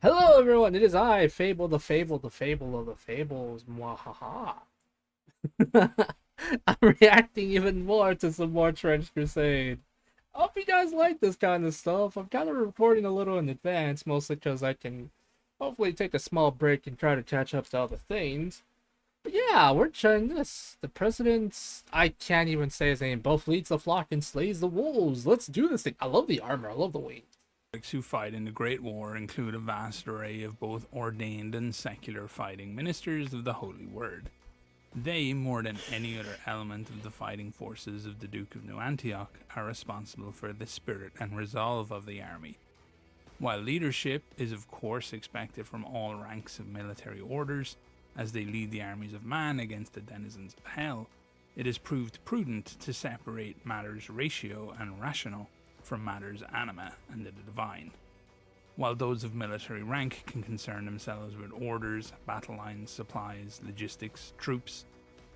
Hello, everyone. It is I, Fable, the Fable, the Fable of the Fables. Mwahaha. I'm reacting even more to some more Trench Crusade. I hope you guys like this kind of stuff. I'm kind of recording a little in advance, mostly because I can hopefully take a small break and try to catch up to other things. But yeah, we're trying this. The president's, I can't even say his name, both leads the flock and slays the wolves. Let's do this thing. I love the armor. I love the weight. Who fight in the Great War include a vast array of both ordained and secular fighting ministers of the Holy Word. They, more than any other element of the fighting forces of the Duke of New Antioch, are responsible for the spirit and resolve of the army. While leadership is of course expected from all ranks of military orders, as they lead the armies of man against the denizens of hell, it has proved prudent to separate matters ratio and rational from matters anima and the divine. While those of military rank can concern themselves with orders, battle lines, supplies, logistics, troops,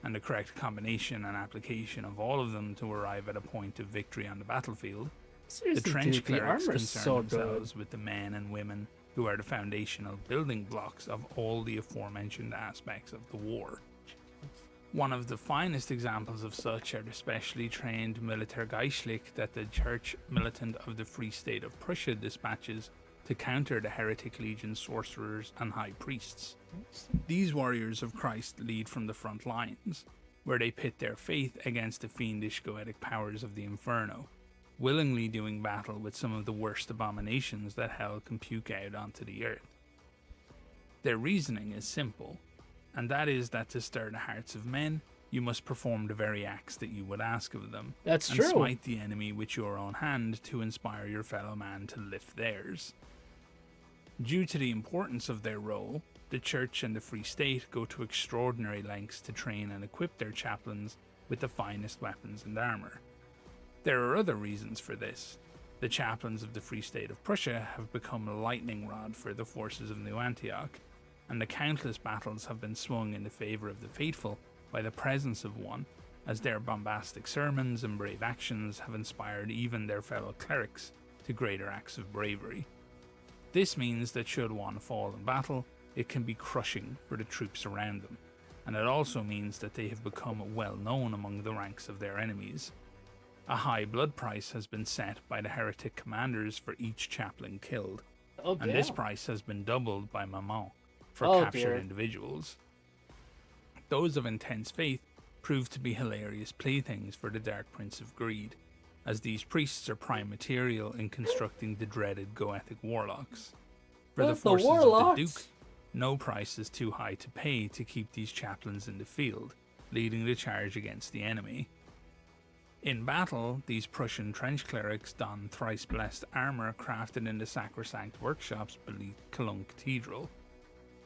and the correct combination and application of all of them to arrive at a point of victory on the battlefield, Seriously, the trench dude, the clerics armor's concern so themselves good. with the men and women who are the foundational building blocks of all the aforementioned aspects of the war. One of the finest examples of such are the specially trained Militärgeistlich that the Church militant of the Free State of Prussia dispatches to counter the heretic legion sorcerers and high priests. These warriors of Christ lead from the front lines, where they pit their faith against the fiendish goetic powers of the Inferno, willingly doing battle with some of the worst abominations that hell can puke out onto the earth. Their reasoning is simple, and that is that to stir the hearts of men, you must perform the very acts that you would ask of them, That's and true. smite the enemy with your own hand to inspire your fellow man to lift theirs. Due to the importance of their role, the Church and the Free State go to extraordinary lengths to train and equip their chaplains with the finest weapons and armour. There are other reasons for this. The chaplains of the Free State of Prussia have become a lightning rod for the forces of New Antioch, and the countless battles have been swung in the favour of the faithful by the presence of one, as their bombastic sermons and brave actions have inspired even their fellow clerics to greater acts of bravery. This means that should one fall in battle, it can be crushing for the troops around them, and it also means that they have become well known among the ranks of their enemies. A high blood price has been set by the heretic commanders for each chaplain killed, Oh and this damn. price has been doubled by Mammon for Oh captured dear. individuals. Those of intense faith prove to be hilarious playthings for the Dark Prince of Greed, as these priests are prime material in constructing the dreaded Goethic warlocks. For the What, the forces of the Duke, warlocks? no price is too high to pay to keep these chaplains in the field, leading the charge against the enemy. In battle, these Prussian trench clerics don thrice blessed armour crafted in the sacrosanct workshops beneath Cologne Cathedral.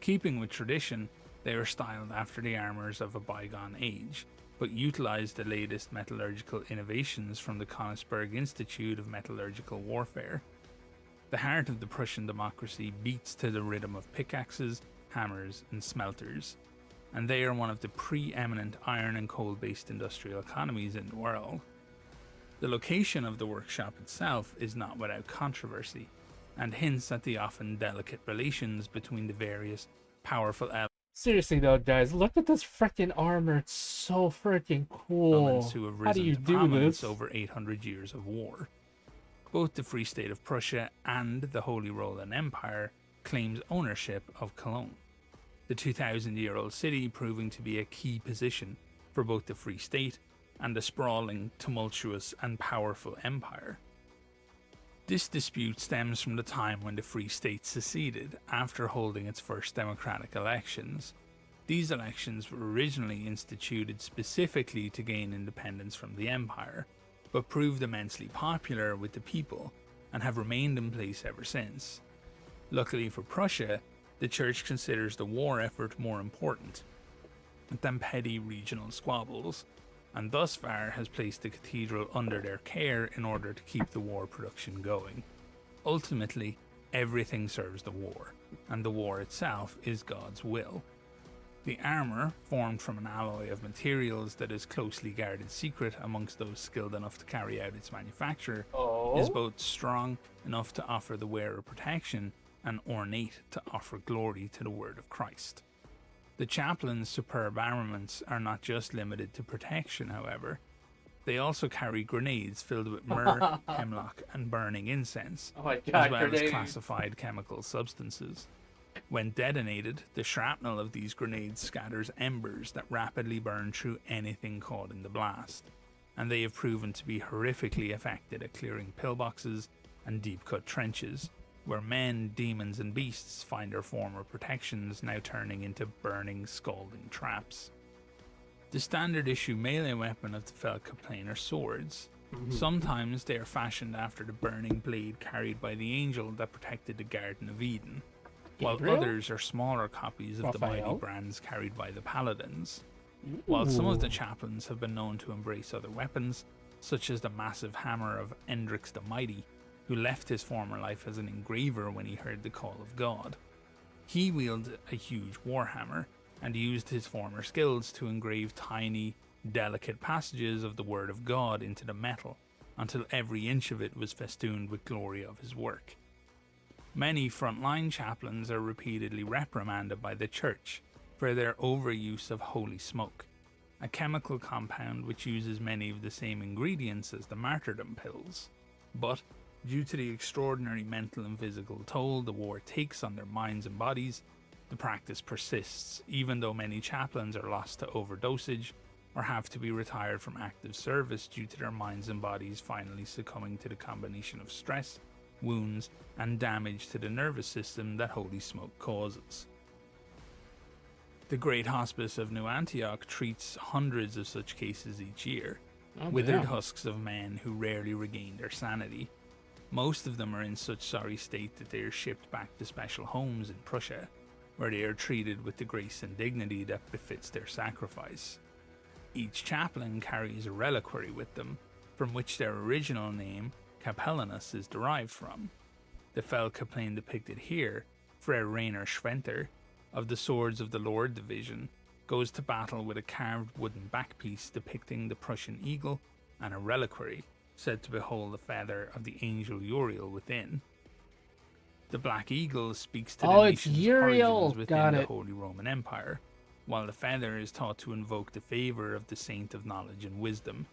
Keeping with tradition, they are styled after the armours of a bygone age, but utilise the latest metallurgical innovations from the Königsberg Institute of Metallurgical Warfare. The heart of the Prussian democracy beats to the rhythm of pickaxes, hammers, and smelters, and they are one of the preeminent iron and coal-based industrial economies in the world. The location of the workshop itself is not without controversy, and hints at the often delicate relations between the various powerful Seriously though, guys, look at this freaking armor. It's so freaking elements cool. who have How do risen you to do prominence this? over 800 years of war. Both the Free State of Prussia and the Holy Roman Empire claims ownership of Cologne, the 2,000-year-old city proving to be a key position for both the Free State and the sprawling, tumultuous, and powerful empire. This dispute stems from the time when the Free State seceded after holding its first democratic elections. These elections were originally instituted specifically to gain independence from the empire, but proved immensely popular with the people and have remained in place ever since. Luckily for Prussia, the Church considers the war effort more important than petty regional squabbles, and thus far has placed the cathedral under their care in order to keep the war production going. Ultimately, everything serves the war, and the war itself is God's will. The armour, formed from an alloy of materials that is closely guarded secret amongst those skilled enough to carry out its manufacture, is Oh? both strong enough to offer the wearer protection and ornate to offer glory to the word of Christ. The chaplain's superb armaments are not just limited to protection, however. They also carry grenades filled with myrrh, hemlock, and burning incense, Oh my as god, well as grenades. classified chemical substances. When detonated, the shrapnel of these grenades scatters embers that rapidly burn through anything caught in the blast, and they have proven to be horrifically effective at clearing pillboxes and deep-cut trenches, where men, demons, and beasts find their former protections now turning into burning, scalding traps. The standard issue melee weapon of the Feldka plane are swords. Sometimes they are fashioned after the burning blade carried by the angel that protected the Garden of Eden, while Gabriel? others are smaller copies of the mighty Raphael? brands carried by the paladins. While some of the chaplains have been known to embrace other weapons, such as the massive hammer of Endrix the Mighty, who left his former life as an engraver when he heard the call of God. He wielded a huge warhammer and used his former skills to engrave tiny, delicate passages of the Word of God into the metal, until every inch of it was festooned with glory of his work. Many frontline chaplains are repeatedly reprimanded by the Church for their overuse of holy smoke, a chemical compound which uses many of the same ingredients as the martyrdom pills. But, due to the extraordinary mental and physical toll the war takes on their minds and bodies, the practice persists, even though many chaplains are lost to overdosage or have to be retired from active service due to their minds and bodies finally succumbing to the combination of stress, wounds, and damage to the nervous system that holy smoke causes. The Great Hospice of New Antioch treats hundreds of such cases each year, withered husks of men who rarely regain their sanity. Most of them are in such sorry state that they are shipped back to special homes in Prussia, where they are treated with the grace and dignity that befits their sacrifice. Each chaplain carries a reliquary with them, from which their original name, Capellanus, is derived from. The Feldka plane depicted here, Frere Rainer Schwenter, of the Swords of the Lord division, goes to battle with a carved wooden backpiece depicting the Prussian eagle and a reliquary, said to behold the feather of the angel Uriel within. The Black Eagle speaks to the it's nation's Uriel. origins within Got the it. Holy Roman Empire, while the feather is thought to invoke the favour of the Saint of Knowledge and Wisdom.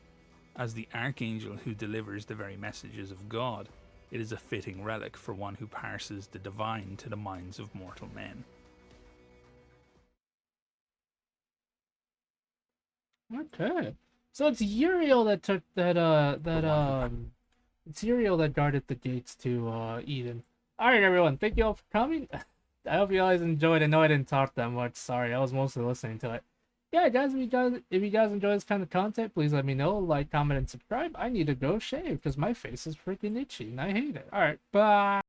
As the archangel who delivers the very messages of God, it is a fitting relic for one who parses the divine to the minds of mortal men. Okay. So it's Uriel that took it's Uriel that guarded the gates to Eden. Alright everyone, thank you all for coming. I hope you guys enjoyed. I know I didn't talk that much, sorry, I was mostly listening to it. Yeah guys, if you guys enjoy this kind of content, please let me know, like, comment, and subscribe. I need to go shave because my face is freaking itchy and I hate it. Alright, bye.